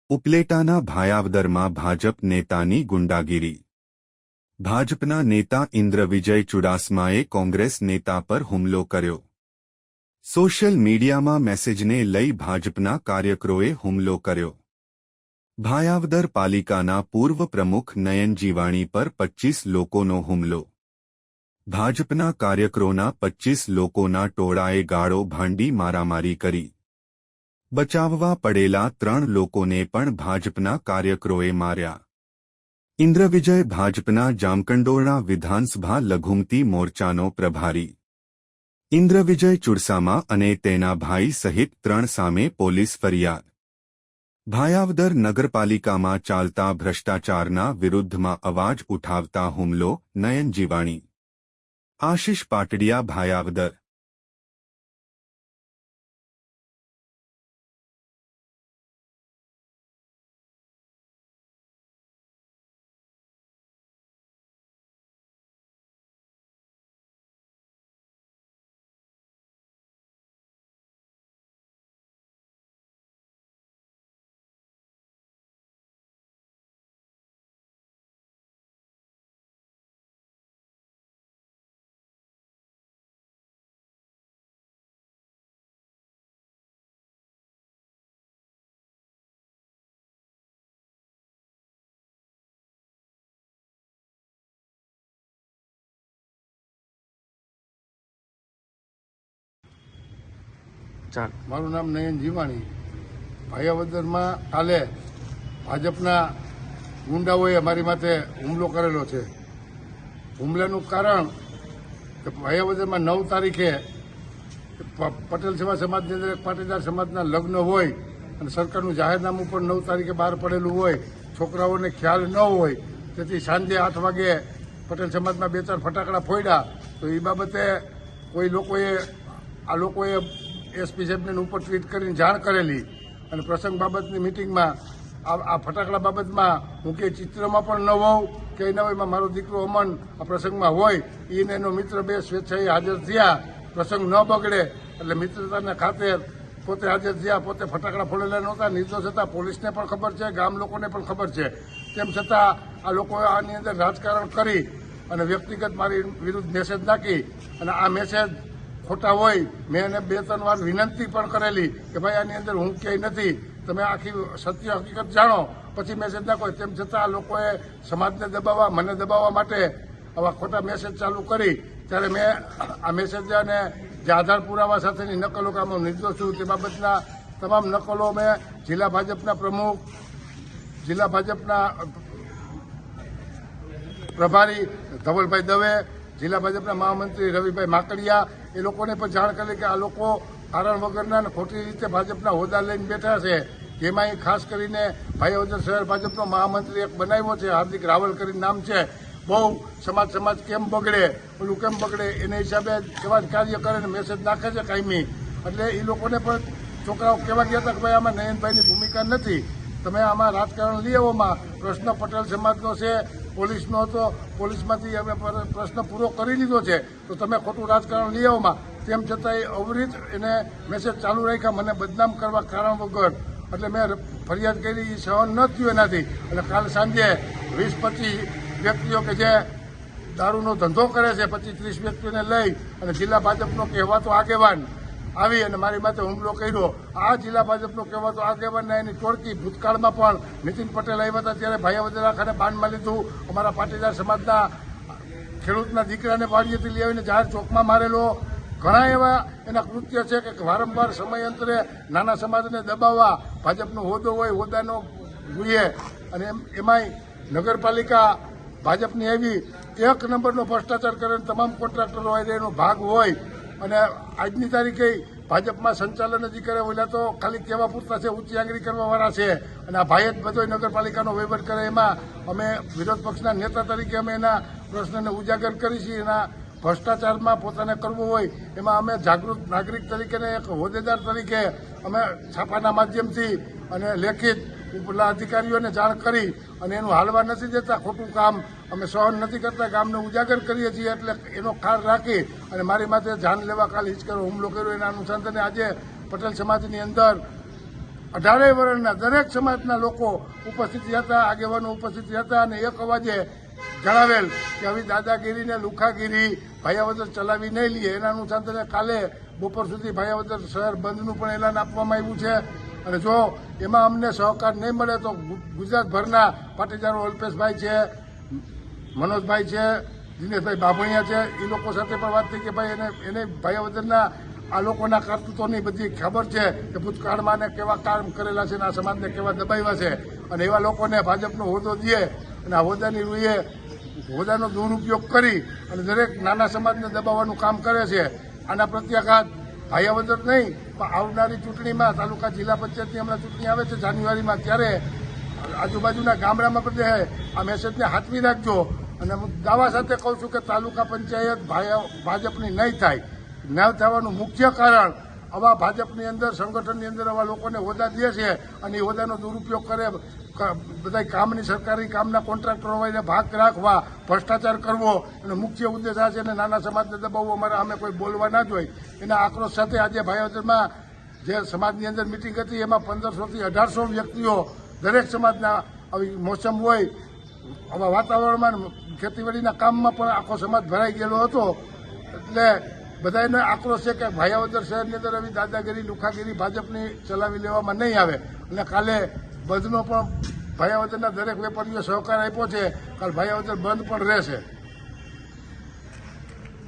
ઉપલેટાના ભાયાવદરમાં ભાજપ નેતાની ગુંડાગીરી। ભાજપના નેતા ઇન્દ્ર વિજય ચુડાસમાએ કોંગ્રેસ નેતા પર હુમલો કર્યો। સોશિયલ મીડિયામાં મેસેજને લઈ ભાજપના કાર્યકરોએ હુમલો કર્યો। ભાયાવદર પાલિકાના પૂર્વ પ્રમુખ નયન જીવાણી પર 25 લોકોનો હુમલો। ભાજપના કાર્યકરોના 25 લોકોના ટોળાએ ગાળો ભાંડી મારામારી કરી। બચાવવા પડેલા 3 લોકોને પણ ભાજપના કાર્યકરોએ માર્યા। ઇન્દ્ર વિજય ભાજપના જામકંડોરણા વિધાનસભા લઘુમતી મોરચાનો પ્રભારી। ઇન્દ્ર વિજય ચુડાસમા અને તેના ભાઈ સહિત 3 સામે પોલીસ ફરિયાદ। ભાયાવદર નગરપાલિકામાં ચાલતા ભ્રષ્ટાચારના વિરુદ્ધમાં અવાજ ઉઠાવતા હુમલો નયન જીવાણી। આશિષ પાટડિયા ભાયાવદર। મારું નામ નયન જીવાણી। ભાયાવદરમાં કાલે ભાજપના ગુંડાઓએ મારી માથે હુમલો કરેલો છે। હુમલાનું કારણ કે ભાયાવદરમાં 9 તારીખે પટેલ સેવા સમાજની અંદર એક પાટીદાર સમાજના લગ્ન હોય અને સરકારનું જાહેરનામું પણ 9 તારીખે બહાર પડેલું હોય, છોકરાઓને ખ્યાલ ન હોય, તેથી સાંજે 8 વાગે પટેલ સમાજમાં 2-4 ફટાકડા ફોડ્યા। તો એ બાબતે કોઈ લોકોએ એસપી સાહેબને ઉપર ટ્વીટ કરીને જાણ કરેલી અને પ્રસંગ બાબતની મિટિંગમાં આ ફટાકડા બાબતમાં હું કે ચિત્રમાં પણ ન હોઉં કે ન હોય, એમાં મારો દીકરો અમન આ પ્રસંગમાં હોય, એને એનો મિત્ર 2 સ્વેચ્છાએ હાજર થયા। પ્રસંગ ન બગડે એટલે મિત્રતાના ખાતર પોતે હાજર થયા, પોતે ફટાકડા ફોડેલા નહોતા, નિર્દોષ હતા। પોલીસને પણ ખબર છે, ગામ લોકોને પણ ખબર છે, તેમ છતાં આ લોકોએ આની અંદર રાજકારણ કરી અને વ્યક્તિગત મારી વિરુદ્ધ મેસેજ નાખી અને આ મેસેજ ખોટા હોય। મેં એને 2-3 વાર વિનંતી પણ કરેલી કે ભાઈ આની અંદર હું ક્યાંય નથી, તમે આખી સત્ય હકીકત જાણો પછી મેસેજ નાખો, તેમ છતાં આ લોકોએ સમાજને દબાવવા, મને દબાવવા માટે આવા ખોટા મેસેજ ચાલુ કરી। ત્યારે મેં આ મેસેજ અને જે આધાર પુરાવા સાથેની નકલો કે હું નિર્દોષ છું તે બાબતના તમામ નકલો મેં જિલ્લા ભાજપના પ્રમુખ, જિલ્લા ભાજપના પ્રભારી ધવલભાઈ દવે, જિલ્લા ભાજપના મહામંત્રી રવિભાઈ માકડિયા એ લોકોને પણ જાણ કરી કે આ લોકો કારણ વગરના અને ખોટી રીતે ભાજપના હોદ્દા લઈને બેઠા છે। જેમાં ખાસ કરીને ભાયાવદર શહેર ભાજપનો મહામંત્રી એક બનાવ્યો છે, હાર્દિક રાવલ કરીને નામ છે। બહુ સમાજ કેમ બગડે, પેલું કેમ બગડે એના હિસાબે કેવા કાર્ય કરે ને મેસેજ નાખે છે કાયમી। એટલે એ લોકોને પણ છોકરાઓ કહેવા ગયા હતા કે ભાઈ આમાં નયનભાઈની ભૂમિકા નથી, તમે આમાં રાજકારણ લઈ આવોમાં પ્રશ્ન પટેલ સમાજનો છે, પોલીસનો હતો, પોલીસમાંથી અમે પ્રશ્ન પૂરો કરી લીધો છે, તો તમે ખોટું રાજકારણ લઈ આવોમાં। તેમ છતાંય અવિરત એને મેસેજ ચાલુ રાખ્યા મને બદનામ કરવા કારણ વગર। એટલે મેં ફરિયાદ કરી, એ સહન ન થયું એનાથી। એટલે કાલ સાંજે 20-25 વ્યક્તિઓ કે જે દારૂનો ધંધો કરે છે, 25-30 વ્યક્તિઓને લઈ અને જિલ્લા ભાજપનો કહેવાતો આગેવાન આવી અને મારી માથે હુમલો કર્યો। આ જિલ્લા ભાજપનો કહેવાતો આગેવાનને એની ટોળકી ભૂતકાળમાં પણ નીતિન પટેલ આવ્યા હતા ત્યારે ભાયાવદર આખાને બાનમાં લીધું, અમારા પાટીદાર સમાજના ખેડૂતના દીકરાને વાડીએથી લઈ આવીને જાહેર ચોકમાં મારેલો। ઘણા એવા એના કૃત્ય છે કે વારંવાર સમયાંતરે નાના સમાજને દબાવવા, ભાજપનો હોદ્દો હોય હોદ્દાનો જોઈએ અને એમાંય નગરપાલિકા ભાજપની એવી 1 નંબરનો ભ્રષ્ટાચાર કરે તમામ કોન્ટ્રાક્ટરો હોય એનો ભાગ હોય। અને આજની તારીખે ભાજપમાં સંચાલન જ કરે, ઓલા તો ખાલી કહેવા પૂરતા છે, ઊંચી આંગળી કરવાવાળા છે અને આ ભાઈ જ બધો નગરપાલિકાનો વહીવટ કરે। એમાં અમે વિરોધ પક્ષના નેતા તરીકે અમે એના પ્રશ્નને ઉજાગર કરી છીએ। એના ભ્રષ્ટાચારમાં પોતાને કરવું હોય એમાં અમે જાગૃત નાગરિક તરીકે એક હોદ્દેદાર તરીકે અમે છાપાના માધ્યમથી અને લેખિત ઉપલા અધિકારીઓને જાણ કરી અને એનું હાલવા નથી દેતા, ખોટું કામ અમે સહન નથી કરતા, ગામને ઉજાગર કરીએ છીએ। એટલે એનો ખાર રાખી અને મારી માથે જાન લેવા કાલે હિચકારો હુમલો કર્યો। એના અનુસંધાને આજે પટેલ સમાજની અંદર 18 વર્ષના દરેક સમાજના લોકો ઉપસ્થિત હતા, આગેવાનો ઉપસ્થિત હતા અને એક અવાજે જણાવેલ કે આવી દાદાગીરી ને લુખાગીરી ભાયાવદર ચલાવી નહીં લઈએ. એના અનુસંધાને કાલે બપોર સુધી ભાયાવદર શહેર બંધનું પણ એલાન આપવામાં આવ્યું છે. અને જો એમાં અમને સહકાર નહીં મળે તો ગુજરાતભરના પાટીદારો અલ્પેશભાઈ છે, મનોજભાઈ છે, દિનેશભાઈ બાભણિયા છે, એ લોકો સાથે પણ વાત થઈ કે ભાઈ એને ભાયાવદરના આ લોકોના કરતૂતોની બધી ખબર છે કે ભૂતકાળમાં કેવા કામ કરેલા છે અને આ સમાજને કેવા દબાવ્યા છે. અને એવા લોકોને ભાજપનો હોદ્દો દે અને આ હોદ્દાની રૂએ હોદ્દાનો દુરુપયોગ કરી અને દરેક નાના સમાજને દબાવવાનું કામ કરે છે. આના પ્રત્યાઘાત ભાયાવદર નહીં પણ આવનારી ચૂંટણીમાં તાલુકા જિલ્લા પંચાયતની હમણાં ચૂંટણી આવે છે જાન્યુઆરીમાં, ત્યારે આજુબાજુના ગામડામાં બધે આ મેસેજને હાથવી રાખજો. અને હું દાવા સાથે કહું છું કે તાલુકા પંચાયત ભાજપની નહીં થાય. ન થવાનું મુખ્ય કારણ આવા ભાજપની અંદર સંગઠનની અંદર આવા લોકોને હોદ્દા દે છે અને એ હોદ્દાનો દુરુપયોગ કરે, બધા કામની સરકારી કામના કોન્ટ્રાક્ટરો હોય ભાગ રાખવા, ભ્રષ્ટાચાર કરવો અને મુખ્ય ઉદ્દેશ આ છે અને નાના સમાજને દબાવવો. અમારે અમે કોઈ બોલવા ના જોઈએ. એના આક્રોશ સાથે આજે ભાયાવદરમાં જે સમાજની અંદર મિટિંગ હતી એમાં 1500 થી 1800 વ્યક્તિઓ દરેક સમાજના આવી મોસમ હોય આવા વાતાવરણમાં ખેતીવાડીના કામમાં પણ આખો સમાજ ભરાઈ ગયેલો હતો. એટલે બધાનો આક્રોશ છે કે ભાયાવદર શહેરની અંદર આવી દાદાગીરી લુખાગીરી ભાજપની ચલાવી લેવામાં નહીં આવે. અને કાલે બંધનો પણ ભાયાવદરના દરેક વેપારીઓ સહકાર આપ્યો છે. કાલે ભાયાવદર બંધ પણ રહેશે.